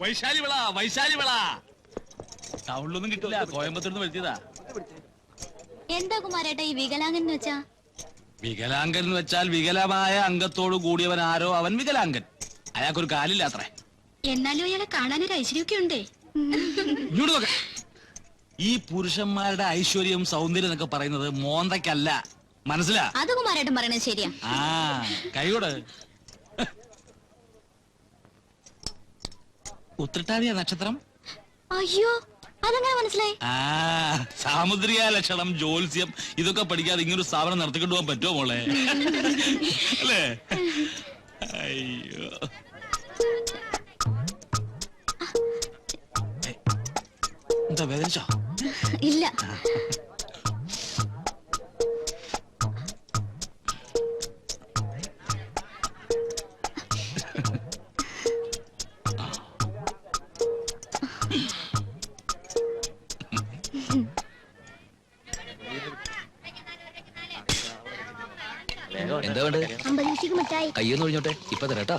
വൈശാലി വിള വൈശാലി വിള. ടൗണിലൊന്നും കിട്ടില്ല, കോയമ്പത്തൂർന്ന് വരുത്തിയതാ. എന്താ കുമാരേട്ടാ ഈ വികലാംഗൻ എന്ന് വെച്ചാ? വികലാംഗൻ എന്ന് വെച്ചാൽ വികലമായ അംഗത്തോട് കൂടിയവൻ ആരോ അവൻ വികലാംഗൻ. അയാൾക്കൊരു കാലില്ല അത്രേ. എന്നാലും അയാളെ കാണാനൊരു ഐശ്വര്യമൊക്കെ ഉണ്ടേ. ഇങ്ങോട്ട് നോക്ക. ഈ പുരുഷന്മാരുടെ ഐശ്വര്യം സൗന്ദര്യം എന്നൊക്കെ പറയുന്നത് മോന്തയ്ക്കല്ല, മനസ്സിലാ? അത് കുമാരേട്ടൻ പറയണത് ശരിയാ. ആ കൈയോട്. ഉത്രട്ടാതിയ നക്ഷത്രം. അയ്യോ, അതെങ്ങനെ മനസ്സിലായി? ആ സാമുദ്രിക ലക്ഷണം, ജ്യോത്സ്യം ഇതൊക്കെ പഠിക്കാതെ ഇങ്ങനൊരു സ്ഥാപനം നടത്തിക്കൊണ്ടു പോകാൻ പറ്റുമോ മോളെ? അല്ലേ? അയ്യോ, എന്താ വേദനിച്ചോ? ഇല്ല. എന്താ വേണ്ടത്? കയ്യൊന്ന് ഒഴിഞ്ഞോട്ടെ, ഇപ്പൊ തരാട്ടോ.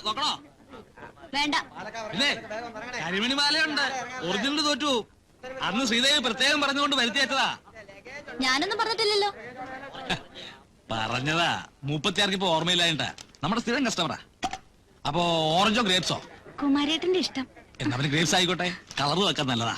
നോക്കണോ? വേണ്ട. കരിമണി മാലയുണ്ട്, ഒറിജിനൽ തോറ്റു. അന്ന് ശ്രീദേവി പ്രത്യേകം പറഞ്ഞുകൊണ്ട് വരുത്തിയതാ. ഞാനൊന്നും പറഞ്ഞിട്ടില്ലല്ലോ. പറഞ്ഞതാ, 36 ഇപ്പൊ ഓർമ്മയില്ലായിട്ടാ. നമ്മുടെ സ്ഥിരം കസ്റ്റമറാ. അപ്പോ ഓറഞ്ചോ ഗ്രേപ്സോ? കുമാരേട്ടന്റെ ഇഷ്ടം. എന്നാ പിന്നെ ഗ്രേപ്സ് ആയിക്കോട്ടെ, കളറ് വെക്കാൻ നല്ലതാ.